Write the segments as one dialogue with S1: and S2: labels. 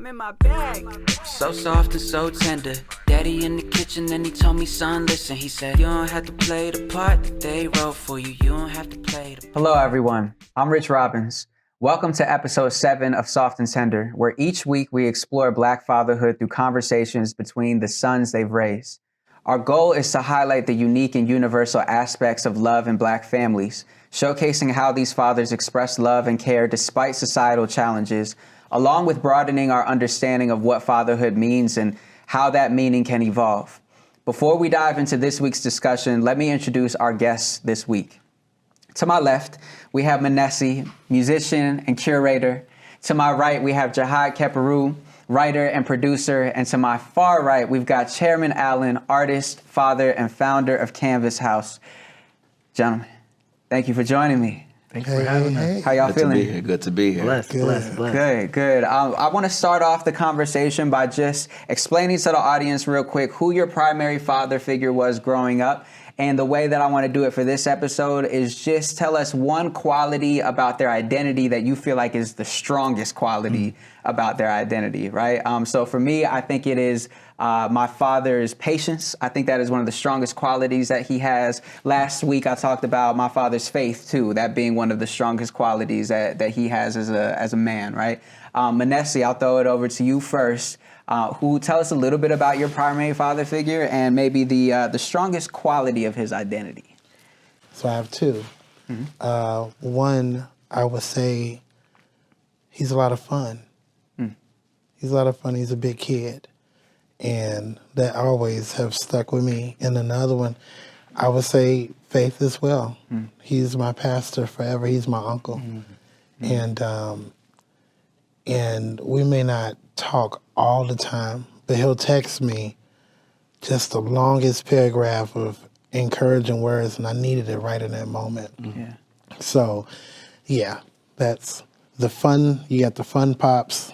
S1: I'm in my bag. So soft and so tender. Daddy in the kitchen and he told me, son, listen. He said, you don't have to play the part that they wrote for you. You don't have to play the...
S2: Hello, everyone. I'm Rich Robbins. Welcome to episode 7 of Soft and Tender, where each week we explore Black fatherhood through conversations between the sons they've raised. Our goal is to highlight the unique and universal aspects of love in Black families, showcasing how these fathers express love and care despite societal challenges, along with broadening our understanding of what fatherhood means and how that meaning can evolve. Before we dive into this week's discussion, let me introduce our guests this week. To my left, we have Manasseh, musician and curator. To my right, we have Jihad, Kheperu, writer and producer. And to my far right, we've got Chairman Allen, artist, father, and founder of KNVS House. Gentlemen, thank you for joining me.
S3: Thanks for having us.
S2: How y'all feeling?
S4: Good to be here.
S3: Blessed.
S2: Good. I want to start off the conversation by just explaining to the audience real quick who your primary father figure was growing up. And the way that I want to do it for this episode is just tell us one quality about their identity that you feel like is the strongest quality about their identity, right? So for me, I think it is my father's patience. I think that is one of the strongest qualities that he has. Last week, I talked about my father's faith, too, that being one of the strongest qualities that he has as a man, right? Manasseh, I'll throw it over to you first. Who tell us a little bit about your primary father figure and maybe the strongest quality of his identity.
S3: So I have two. Mm-hmm. One, I would say he's a lot of fun. He's a lot of fun. He's a big kid. And that always have stuck with me. And another one, I would say faith as well. He's my pastor forever. He's my uncle. And we may not talk all the time, but he'll text me just the longest paragraph of encouraging words, and I needed it right in that moment.
S2: Yeah.
S3: So, yeah, that's the fun. You got the fun pops,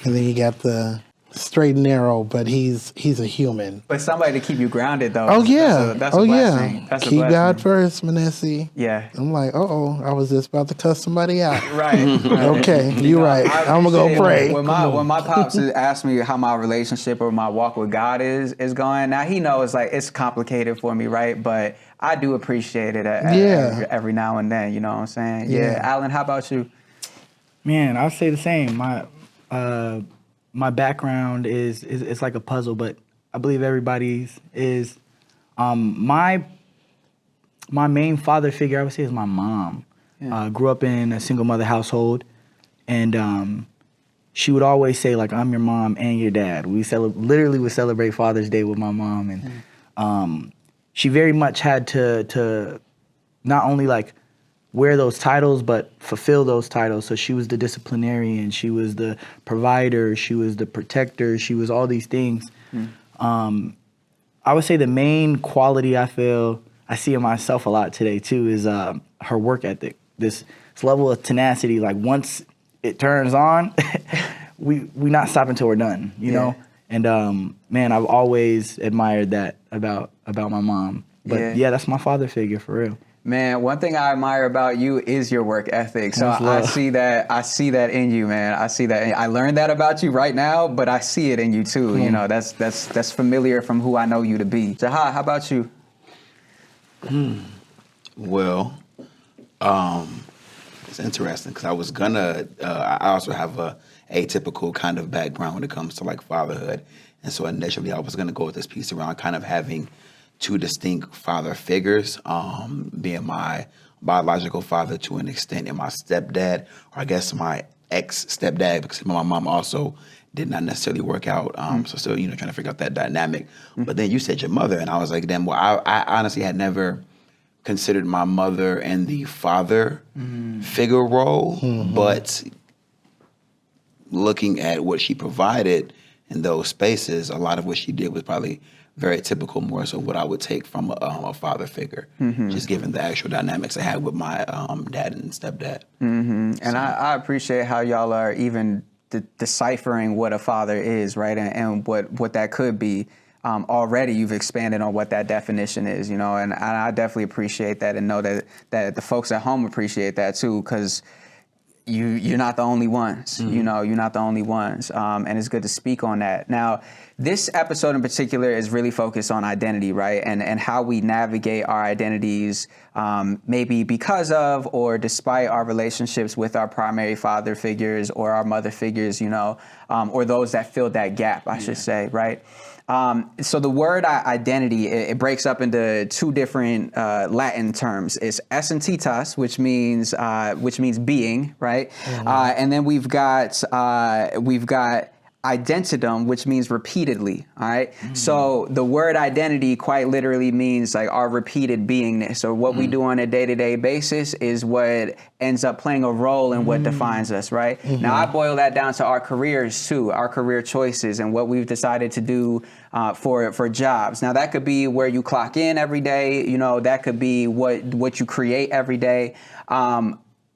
S3: and then you got the straight and narrow, but he's a human.
S2: But somebody to keep you grounded, though.
S3: Oh, yeah.
S2: That's a blessing. That's
S3: Keep God first, Manasseh.
S2: Yeah.
S3: I'm like, I was just about to cuss somebody out.
S2: Right.
S3: Okay, you're right. I'm going to go pray.
S2: When my pops asked me how my relationship or my walk with God is going, now he knows like it's complicated for me, right? But I do appreciate it every now and then, you know what I'm saying? Yeah. Alan, how about you?
S5: Man, I'll say the same. My background is it's like a puzzle, but I believe everybody's is. My main father figure, I would say, is my mom. Yeah. Grew up in a single mother household, and she would always say, like, I'm your mom and your dad. We literally would celebrate Father's Day with my mom, and she very much had to not only like wear those titles, but fulfill those titles. So she was the disciplinarian, she was the provider, she was the protector, she was all these things. I would say the main quality I feel I see in myself a lot today too is her work ethic. This level of tenacity, like once it turns on, we not stop until we're done, you know? And man, I've always admired that about my mom. But yeah, that's my father figure for real.
S2: Man, one thing I admire about you is your work ethic. So I see that in you, man. I see that. I learned that about you right now, but I see it in you too. You know, that's familiar from who I know you to be. Jihad, how about you?
S4: Well, it's interesting because I was gonna. I also have a atypical kind of background when it comes to like fatherhood, and so initially I was gonna go with this piece around kind of having two distinct father figures, being my biological father to an extent and my stepdad, or I guess my ex-stepdad, because my mom also did not necessarily work out. So still, trying to figure out that dynamic. But then you said your mother, and I was like, damn, well, I honestly had never considered my mother in the father figure role, but looking at what she provided in those spaces, a lot of what she did was probably very typical, more so what I would take from a father figure, just given the actual dynamics I had with my dad and stepdad.
S2: And I appreciate how y'all are even deciphering what a father is, right, and what that could be. Already you've expanded on what that definition is, and I definitely appreciate that and know that the folks at home appreciate that too, because you're not the only ones. You know, you're not the only ones. And it's good to speak on that. Now, this episode in particular is really focused on identity, right? And how we navigate our identities, maybe because of or despite our relationships with our primary father figures or our mother figures, you know, or those that fill that gap, I should say, right? So the word identity, it breaks up into two different Latin terms. It's essentitas, which means being, right? And then we've got identitum, which means repeatedly. All right. So the word identity quite literally means like our repeated beingness, or what we do on a day-to-day basis is what ends up playing a role in what defines us. Right. Now I boil that down to our careers too, our career choices and what we've decided to do for jobs. Now that could be where you clock in every day. You know, that could be what you create every day.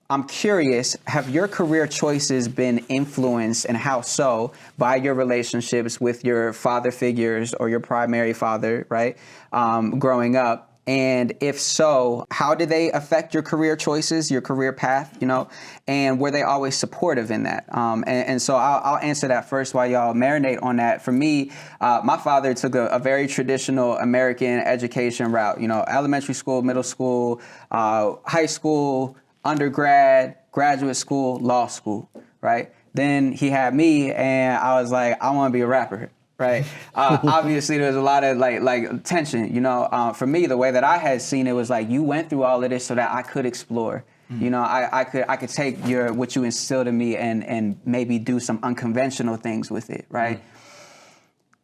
S2: I'm curious, have your career choices been influenced, and how so, by your relationships with your father figures or your primary father, right, growing up? And if so, how did they affect your career choices, your career path, you know, and were they always supportive in that? And so I'll answer that first while y'all marinate on that. For me, my father took a very traditional American education route, you know, elementary school, middle school, high school, undergrad, graduate school, law school, right? Then he had me, and I was like, I want to be a rapper, right? Obviously, there was a lot of like tension, you know. For me, the way that I had seen it was like, you went through all of this so that I could explore. You know, I could take what you instilled in me and maybe do some unconventional things with it, right?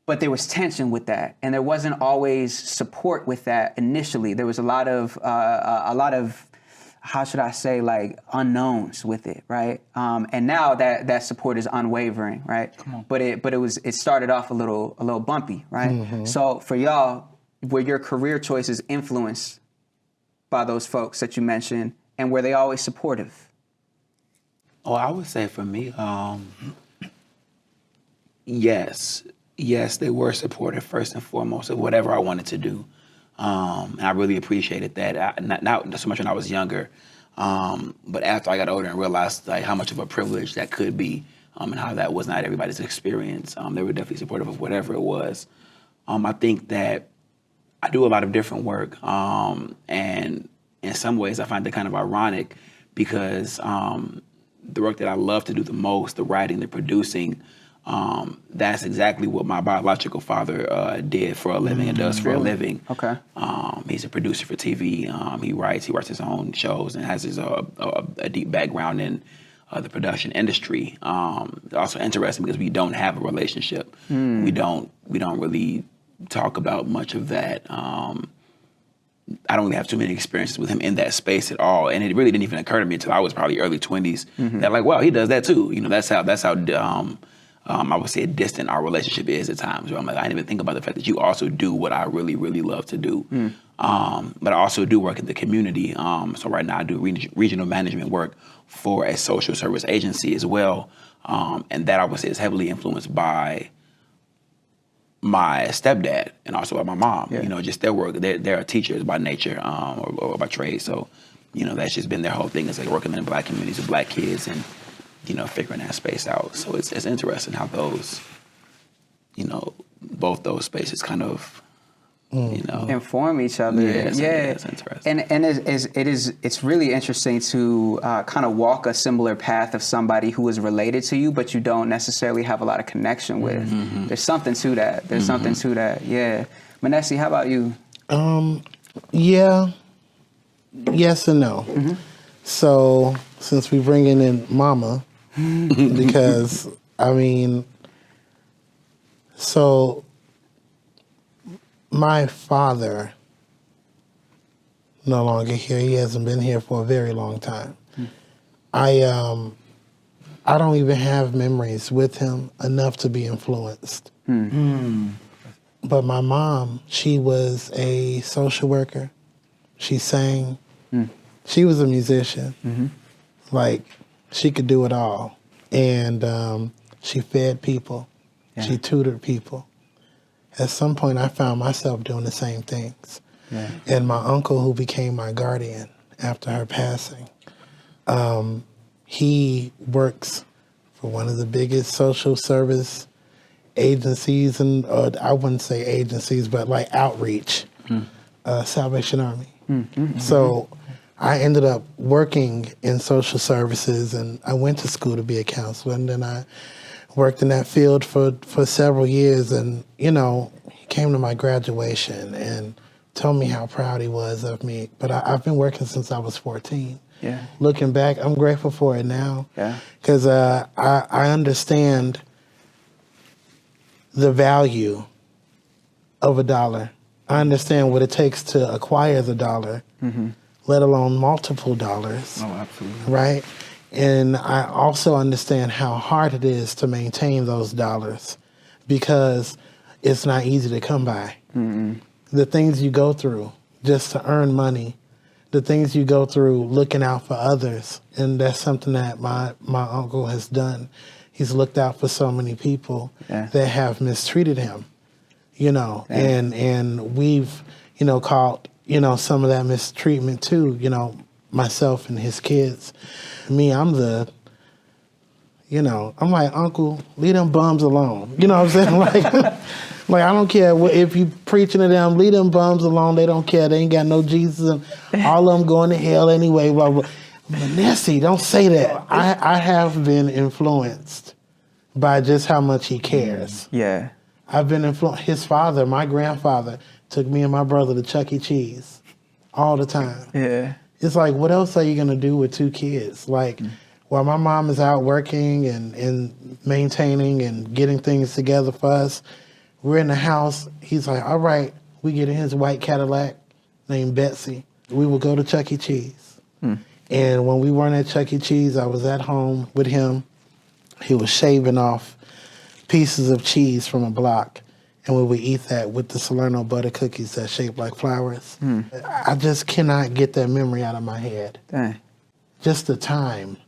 S2: But there was tension with that, and there wasn't always support with that initially. There was a lot of how should I say, like unknowns with it, right? And now that support is unwavering, right? But it started off a little bumpy, right? So for y'all, were your career choices influenced by those folks that you mentioned, and were they always supportive?
S4: Oh, I would say for me, yes, they were supportive first and foremost of whatever I wanted to do. And I really appreciated that. Not so much when I was younger, but after I got older and realized like how much of a privilege that could be, and how that was not everybody's experience. They were definitely supportive of whatever it was. I think that I do a lot of different work, and in some ways I find it kind of ironic because the work that I love to do the most, the writing, the producing, that's exactly what my biological father did for a living and does for a living.
S2: Okay.
S4: He's a producer for TV. He writes his own shows and has a deep background in the production industry. Also interesting because we don't have a relationship. We don't really talk about much of that. I don't really have too many experiences with him in that space at all, and it really didn't even occur to me until I was probably early 20s. That like, wow, he does that too. You know, that's how I would say distant our relationship is at times. Where I'm like, I didn't even think about the fact that you also do what I really, really love to do. But I also do work in the community. So right now I do regional management work for a social service agency as well. And that I would say is heavily influenced by my stepdad and also by my mom. You know, just their work. They're teachers by nature or by trade. So, you know, that's just been their whole thing is like working in Black communities with Black kids and, you know, figuring that space out. So it's interesting how those, you know, both those spaces kind of, you know,
S2: inform each other.
S4: It's interesting.
S2: And it's really interesting to kind of walk a similar path of somebody who is related to you, but you don't necessarily have a lot of connection with. There's something to that. Something to that. Yeah. Manasseh, how about you?
S3: Yeah. Yes and no. So since we bringing in Mama, because I mean, so my father no longer here. He hasn't been here for a very long time. I don't even have memories with him enough to be influenced. But my mom, she was a social worker. She sang. She was a musician. Like, she could do it all. And she fed people. Yeah. She tutored people. At some point, I found myself doing the same things. Yeah. And my uncle, who became my guardian after her passing, He works for one of the biggest social service agencies, and I wouldn't say agencies, but like outreach, Salvation Army. So I ended up working in social services, and I went to school to be a counselor, and then I worked in that field for several years. And, you know, he came to my graduation and told me how proud he was of me. But I've been working since I was 14.
S2: Yeah.
S3: Looking back, I'm grateful for it now.
S2: Yeah.
S3: Because I understand the value of a dollar. I understand what it takes to acquire the dollar, let alone multiple dollars.
S5: Oh, absolutely.
S3: Right? And I also understand how hard it is to maintain those dollars because it's not easy to come by. The things you go through just to earn money, the things you go through looking out for others, and that's something that my uncle has done. He's looked out for so many people that have mistreated him, you know, and we've, you know, caught, you know, some of that mistreatment too, you know, myself and his kids. Me, I'm like, Uncle, leave them bums alone. You know what I'm saying? Like I don't care if you preaching to them, leave them bums alone. They don't care. They ain't got no Jesus. And all of them going to hell anyway. Blah, blah. Manasseh, don't say that. I have been influenced by just how much he cares.
S2: Yeah.
S3: I've been influenced. His father, my grandfather, took me and my brother to Chuck E. Cheese all the time.
S2: Yeah.
S3: It's like, what else are you going to do with two kids? Like, while my mom is out working and maintaining and getting things together for us, we're in the house. He's like, all right, we get in his white Cadillac named Betsy. We will go to Chuck E. Cheese. And when we weren't at Chuck E. Cheese, I was at home with him. He was shaving off pieces of cheese from a block, and we would eat that with the Salerno butter cookies that shaped like flowers. I just cannot get that memory out of my head.
S2: Dang.
S3: Just the time,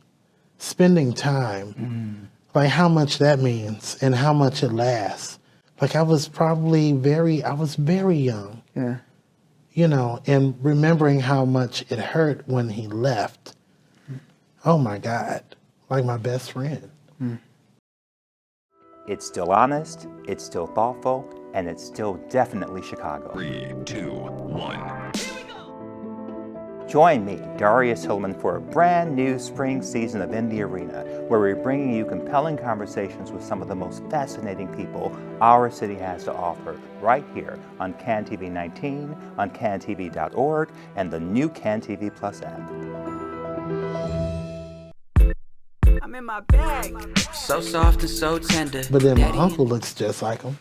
S3: spending time, like how much that means and how much it lasts. Like I was very young.
S2: Yeah.
S3: You know, and remembering how much it hurt when he left. Oh my God, like my best friend.
S6: It's still honest, it's still thoughtful, and it's still definitely Chicago.
S7: 3, 2, 1.
S6: Join me, Darius Hillman, for a brand new spring season of In the Arena, where we're bringing you compelling conversations with some of the most fascinating people our city has to offer, right here on CanTV 19, on cantv.org, and the new CanTV Plus app.
S1: I'm in my bag. So soft and so tender.
S3: But then my uncle looks just like him.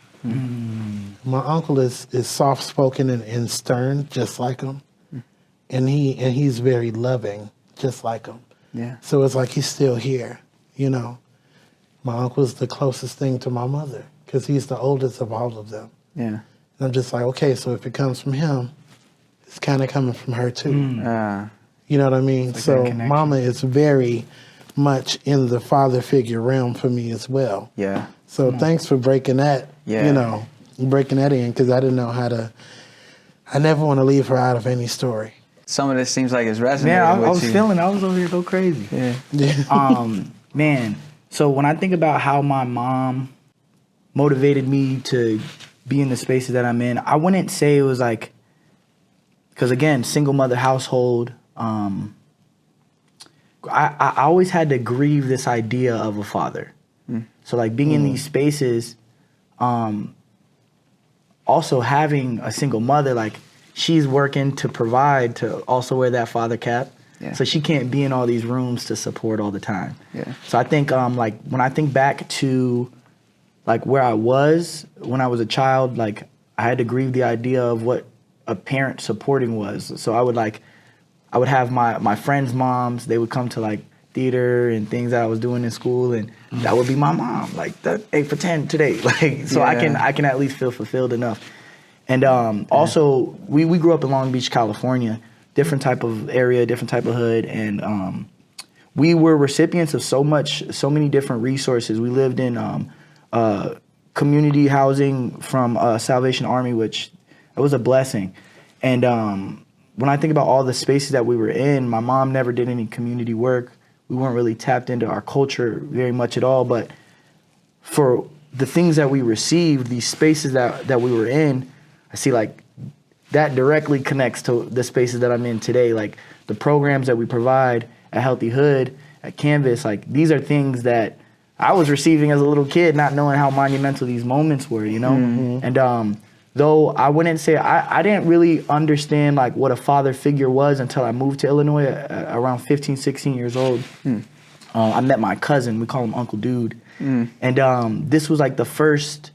S3: My uncle is soft-spoken and stern, just like him. And he's very loving, just like him.
S2: Yeah.
S3: So it's like he's still here, you know. My uncle's the closest thing to my mother because he's the oldest of all of them.
S2: Yeah.
S3: And I'm just like, okay, so if it comes from him, it's kind of coming from her too. You know what I mean?
S5: Like
S3: so
S5: that connection.
S3: Mama is very much in the father figure realm for me as well.
S2: Yeah.
S3: So thanks for breaking that,
S2: Yeah.
S3: you know, breaking that in because I didn't know how to, I never want to leave her out of any story.
S2: Some of this seems like it's resonating
S5: Man,
S2: with
S5: I was
S2: you.
S5: feeling, I was over here go crazy.
S2: Yeah.
S5: Man, so when I think about how my mom motivated me to be in the spaces that I'm in, I wouldn't say it was like, because again, single mother household, I always had to grieve this idea of a father. So like being in these spaces, also having a single mother, like she's working to provide to also wear that father cap.
S2: Yeah.
S5: So she can't be in all these rooms to support all the time.
S2: Yeah.
S5: So I think like when I think back to like where I was when I was a child, like I had to grieve the idea of what a parent supporting was. So I would have my friends' moms, they would come to like theater and things that I was doing in school, and that would be my mom, like that 8 for 10 today. Like so I can at least feel fulfilled enough. And also we grew up in Long Beach, California, different type of area, different type of hood, and we were recipients of so many different resources. We lived in community housing from Salvation Army, which it was a blessing. And when I think about all the spaces that we were in, my mom never did any community work. we weren't really tapped into our culture very much at all. But for the things that we received, these spaces that we were in, I see like that directly connects to the spaces that I'm in today. Like the programs that we provide at Healthy Hood, at KNVS, like these are things that I was receiving as a little kid, not knowing how monumental these moments were, you know? Mm-hmm. And though I wouldn't say, I didn't really understand like what a father figure was until I moved to Illinois around 15, 16 years old. I met my cousin, we call him Uncle Dude. And this was like the first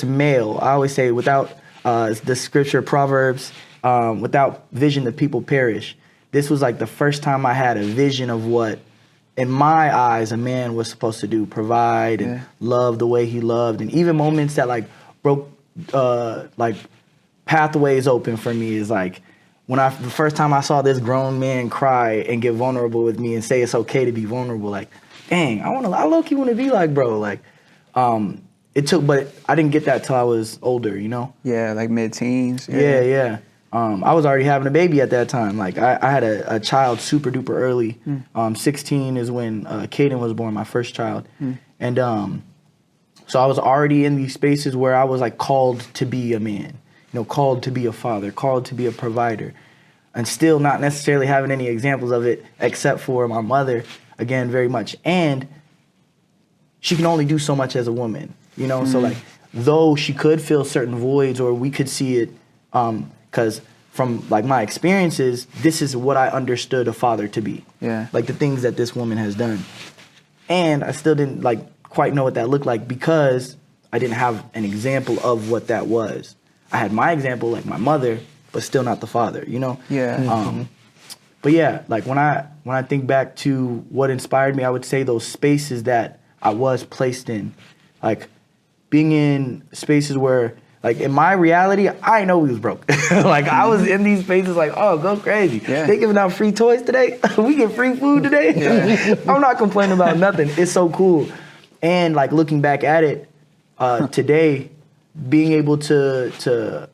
S5: male, I always say without the scripture, Proverbs, without vision the people perish. This was like the first time I had a vision of what, in my eyes, a man was supposed to do, provide and love the way he loved. And even moments that like broke like pathways open for me is like the first time I saw this grown man cry and get vulnerable with me and say it's okay to be vulnerable, like, dang, I low-key want to be like bro. Like, but I didn't get that till I was older, you know?
S2: Yeah, like mid-teens.
S5: Yeah. I was already having a baby at that time. Like I had a child super duper early. 16 is when Caden was born, my first child. And so I was already in these spaces where I was like called to be a man, you know, called to be a father, called to be a provider, and still not necessarily having any examples of it except for my mother, again, very much. And she can only do so much as a woman, you know? So like, though she could fill certain voids or we could see it, because from like my experiences, this is what I understood a father to be. Yeah. Like the things that this woman has done. And I still didn't like quite know what that looked like because I didn't have an example of what that was. I had my example, like my mother, but still not the father, you know? Yeah. But yeah, like when I think back to what inspired me, I would say those spaces that I was placed in, like being in spaces where, like in my reality, I know we was broke. Like I was in these spaces like, oh, go crazy. Yeah. They giving out free toys today. We get free food today. Yeah. I'm not complaining about nothing. It's so cool. And like looking back at it today, being able to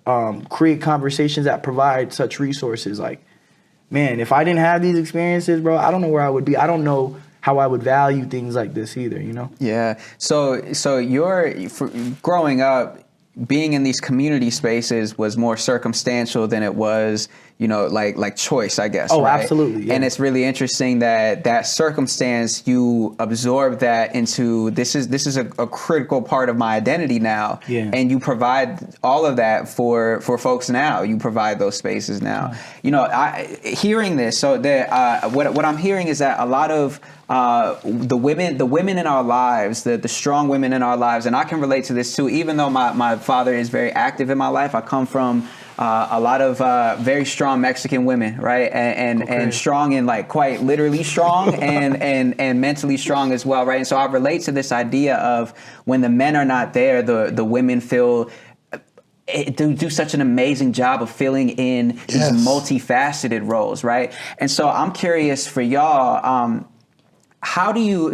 S5: create conversations that provide such resources, like, man, if I didn't have these experiences, bro, I don't know where I would be. I don't know how I would value things like this either, you know? Yeah. So growing up, being in these community spaces was more circumstantial than it was, you know, like choice, I guess. Oh, right? Absolutely. Yeah. And it's really interesting that circumstance, you absorb that into this is a critical part of my identity now. Yeah. And you provide all of that for folks now. You provide those spaces now. Yeah. You know, hearing this, so that what I'm hearing is that a lot of the women in our lives, the strong women in our lives, and I can relate to this too, even though my father is very active in my life. I come from a lot of very strong Mexican women, right? And strong and like quite literally strong and mentally strong as well, right? And so I relate to this idea of when the men are not there, the women feel do such an amazing job of filling in these multifaceted roles, right? And so I'm curious for y'all, how do you,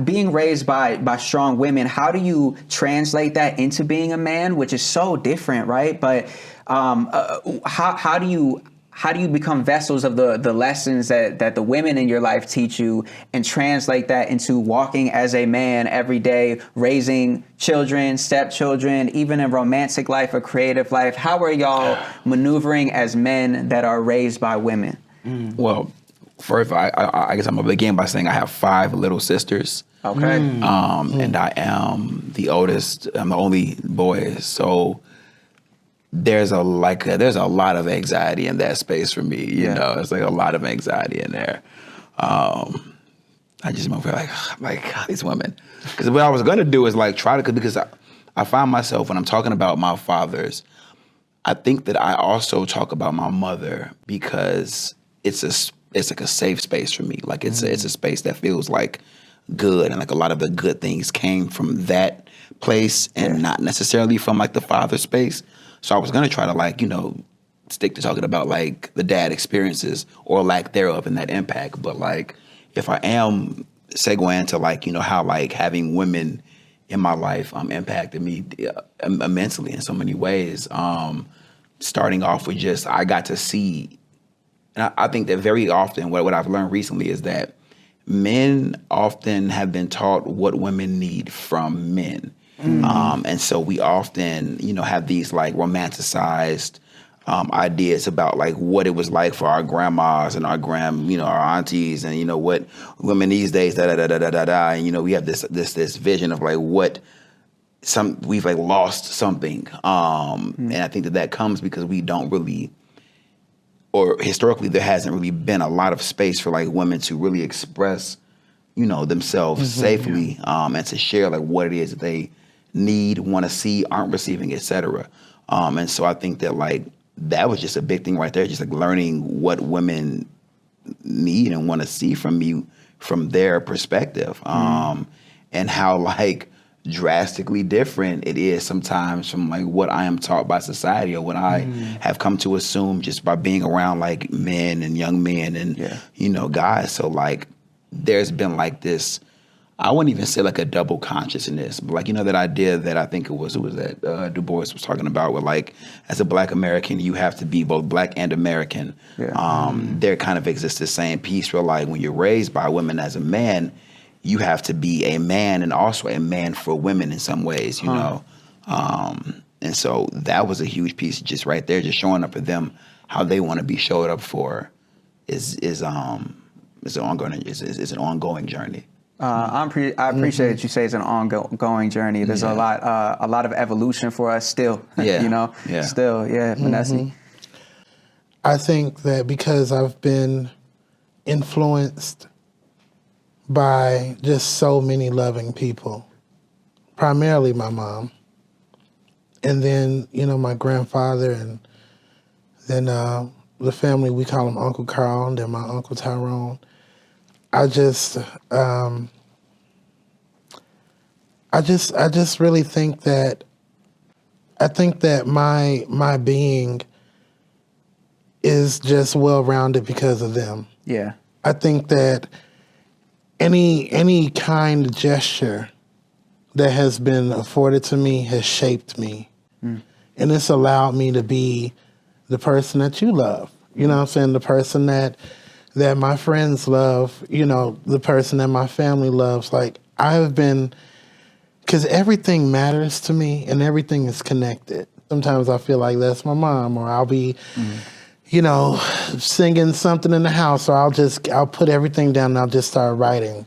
S5: being raised by strong women, how do you translate that into being a man, which is so different, right? But how do you become vessels of the lessons that the women in your life teach you and translate that into walking as a man every day, raising children, stepchildren, even in romantic life or creative life? How are y'all maneuvering as men that are raised by women?
S4: Well, first, I guess I'm gonna begin by saying I have 5 little sisters. Okay. And I am the oldest. I'm the only boy. So there's a lot of anxiety in that space for me. You know, it's like a lot of anxiety in there. I just feel like God, these women. Because what I was gonna do is like try to, because I find myself when I'm talking about my fathers, I think that I also talk about my mother because it's like a safe space for me. Like it's a space that feels like good, and like a lot of the good things came from that place and not necessarily from like the father space. So I was gonna try to like, you know, stick to talking about like the dad experiences or lack thereof and that impact. But like if I am segueing to like, you know, how like having women in my life impacted me immensely in so many ways. Starting off with just I got to see. And I think that very often what I've learned recently is that men often have been taught what women need from men. And so we often, have these like romanticized ideas about like what it was like for our grandmas and our our aunties and what women these days da da da da da da and we have this vision of like what we've like lost something and I think that comes because we don't really, or historically there hasn't really been a lot of space for like women to really express themselves safely and to share like what it is that they need, want to see, aren't receiving, etc. And so I think that like that was just a big thing right there, just like learning what women need and want to see from you from their perspective, and how like drastically different it is sometimes from like what I am taught by society or what I have come to assume just by being around like men and young men and guys. So like there's been like this, I wouldn't even say like a double consciousness, but like, that idea that I think it was that Du Bois was talking about where like, as a Black American, you have to be both Black and American. There kind of exists the same piece where like when you're raised by women as a man, you have to be a man and also a man for women in some ways, and so that was a huge piece just right there, just showing up for them, how they want to be showed up for is an ongoing journey.
S2: I appreciate that you say it's an ongoing journey. There's a lot of evolution for us still. Still, Manasseh.
S3: I think that because I've been influenced by just so many loving people, primarily my mom, and then my grandfather, and then the family, we call him Uncle Carl, and then my Uncle Tyrone. I just really think that my being is just well-rounded because of them.
S2: Yeah.
S3: I think that any kind gesture that has been afforded to me has shaped me. And it's allowed me to be the person that you love. You know what I'm saying? The person that my friends love, the person that my family loves. Like because everything matters to me and everything is connected. Sometimes I feel like that's my mom, or I'll be, singing something in the house, or I'll put everything down and I'll just start writing.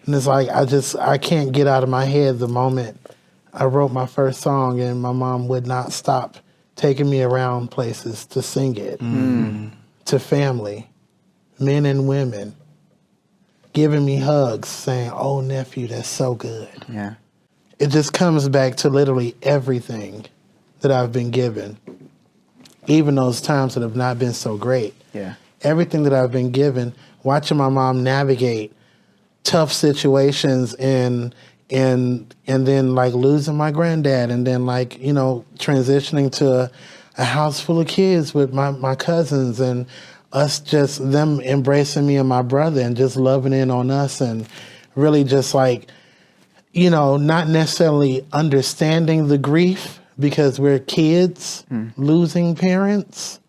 S3: And it's like, I can't get out of my head the moment I wrote my first song and my mom would not stop taking me around places to sing it, to family. Men and women giving me hugs, saying, "Oh, nephew, that's so good."
S2: Yeah.
S3: It just comes back to literally everything that I've been given, even those times that have not been so great.
S2: Yeah.
S3: Everything that I've been given, watching my mom navigate tough situations and then like losing my granddad, and then like, transitioning to a house full of kids with my cousins, and us just them embracing me and my brother and just loving in on us, and really just like, not necessarily understanding the grief because we're kids losing parents.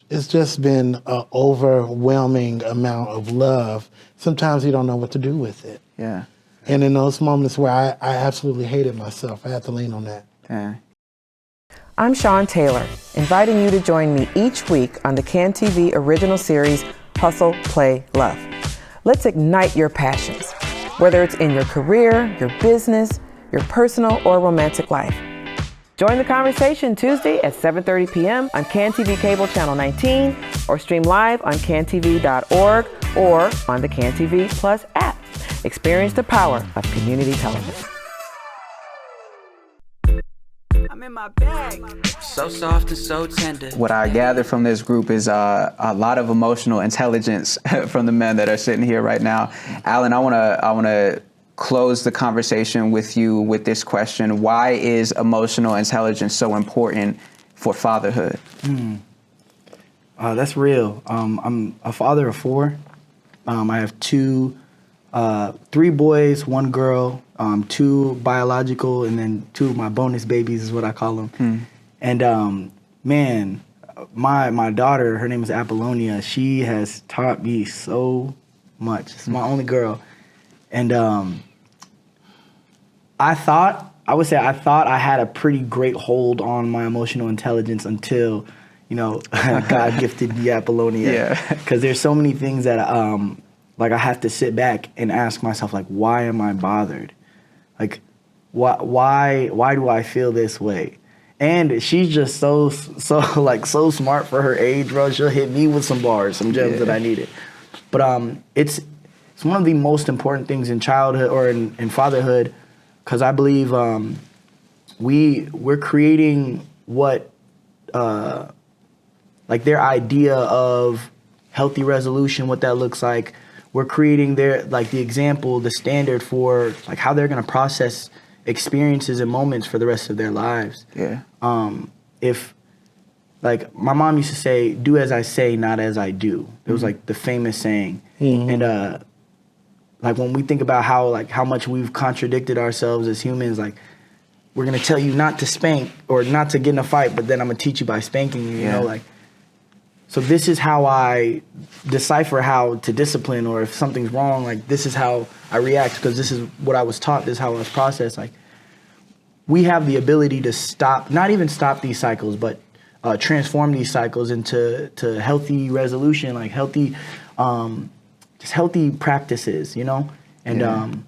S3: It's just been an overwhelming amount of love. Sometimes you don't know what to do with it.
S2: Yeah.
S3: And in those moments where I absolutely hated myself, I had to lean on that.
S2: Yeah.
S8: I'm Sean Taylor, inviting you to join me each week on the KNTV original series, Hustle, Play, Love. Let's ignite your passions, whether it's in your career, your business, your personal or romantic life. Join the conversation Tuesday at 7:30 p.m. on KNTV Cable Channel 19, or stream live on KNTV.org or on the KNTV Plus app. Experience the power of community television.
S1: I'm in my bag. So soft and so tender.
S2: What I gather from this group is a lot of emotional intelligence from the men that are sitting here right now. Alan, I wanna close the conversation with you with this question: why is emotional intelligence so important for fatherhood?
S5: That's real. I'm a father of 4. I have 3 boys, 1 girl, 2 biological, and then 2 of my bonus babies is what I call them. And my daughter, her name is Apollonia. She has taught me so much. It's my only girl. And I thought I had a pretty great hold on my emotional intelligence until, God gifted me Apollonia.
S2: Yeah.
S5: Because there's so many things that I have to sit back and ask myself, like, why am I bothered? Like, why do I feel this way? And she's just so smart for her age, bro. She'll hit me with some bars, some gems that I needed. But it's one of the most important things in childhood or in fatherhood, because I believe we're creating what their idea of healthy resolution, what that looks like. We're creating the example, the standard for like how they're gonna process experiences and moments for the rest of their lives.
S2: Yeah.
S5: If like my mom used to say, "Do as I say, not as I do." It was like the famous saying. And like when we think about how much we've contradicted ourselves as humans, like we're gonna tell you not to spank or not to get in a fight, but then I'm gonna teach you by spanking you. You know, like. So this is how I decipher how to discipline, or if something's wrong, like this is how I react, because this is what I was taught, this is how I was processed. Like we have the ability to not even stop these cycles, but transform these cycles into healthy resolution, like healthy, just healthy practices, And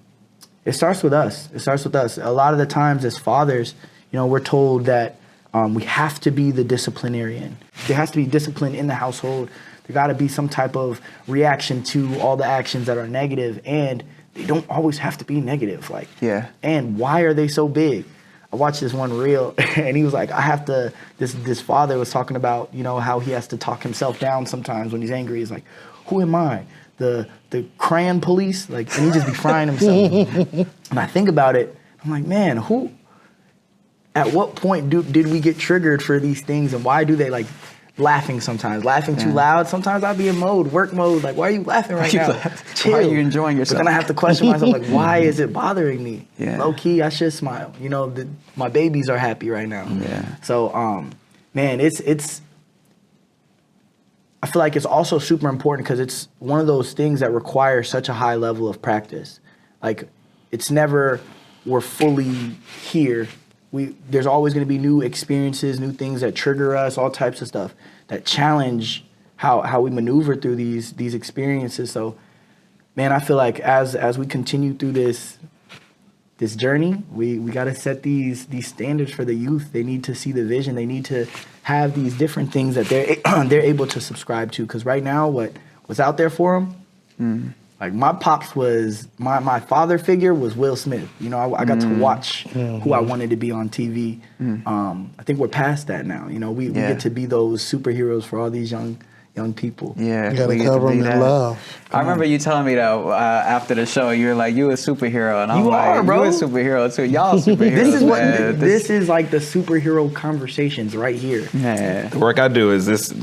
S5: it starts with us. It starts with us. A lot of the times as fathers, we're told that we have to be the disciplinarian. There has to be discipline in the household. There got to be some type of reaction to all the actions that are negative, and they don't always have to be negative. Like, and why are they so big? I watched this one reel, and he was like, this father was talking about, how he has to talk himself down sometimes when he's angry. He's like, who am I? The crayon police? Like, and he just be frying himself. And I think about it, I'm like, man, at what point did we get triggered for these things, and why do they like laughing sometimes? Laughing too loud? Sometimes I'll be in work mode, like, why are you laughing right now? Chill.
S2: Why are you enjoying yourself?
S5: But then I have to question myself, like, why is it bothering me?
S2: Yeah.
S5: Low key, I should smile. My babies are happy right now.
S2: Yeah.
S5: So, man, it's. I feel like it's also super important because it's one of those things that require such a high level of practice. Like, it's never we're fully here. There's always going to be new experiences, new things that trigger us, all types of stuff that challenge how we maneuver through these experiences. So, man, I feel like as we continue through this journey, we got to set these standards for the youth. They need to see the vision. They need to have these different things that they're able to subscribe to. Because right now, what's out there for them. Like my pops was my father figure was Will Smith. I got to watch who I wanted to be on TV. I think we're past that now. We get to be those superheroes for all these young people.
S2: Yeah,
S3: you gotta cover them in love.
S2: I remember you telling me that after the show, you were like, "You a superhero," and I'm like,
S5: bro.
S2: "You a superhero too. Y'all superheroes."
S5: This is like the superhero conversations right here.
S2: Yeah.
S4: The work I do is this.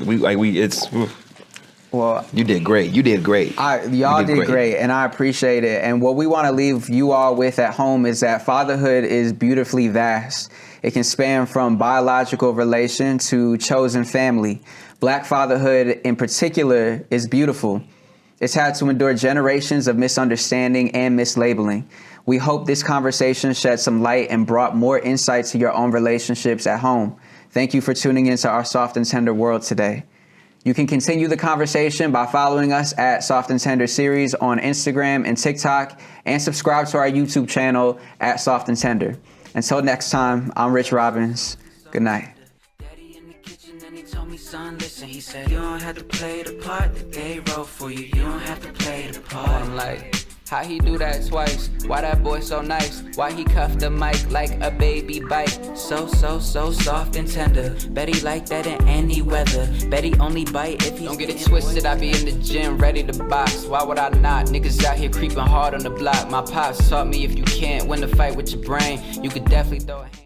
S4: Well, you did great. You did great.
S2: Y'all did great, and I appreciate it. And what we want to leave you all with at home is that fatherhood is beautifully vast. It can span from biological relation to chosen family. Black fatherhood in particular is beautiful. It's had to endure generations of misunderstanding and mislabeling. We hope this conversation shed some light and brought more insight to your own relationships at home. Thank you for tuning into our Soft and Tender world today. You can continue the conversation by following us at Soft and Tender Series on Instagram and TikTok, and subscribe to our YouTube channel at Soft and Tender. Until next time, I'm Rich Robbins. Good night.
S1: Daddy in the kitchen and he told me, son, listen, he said, you don't have to play the part that they wrote for you. You don't have to play the part. I'm like, how he do that twice? Why that boy so nice? Why he cuff the mic like a baby bite? So soft and tender. Bet he like that in any weather. Bet he only bite if he don't get it twisted. I be in the gym ready to box. Why would I not? Niggas out here creeping hard on the block. My pops taught me if you can't win the fight with your brain, you could definitely throw a hand.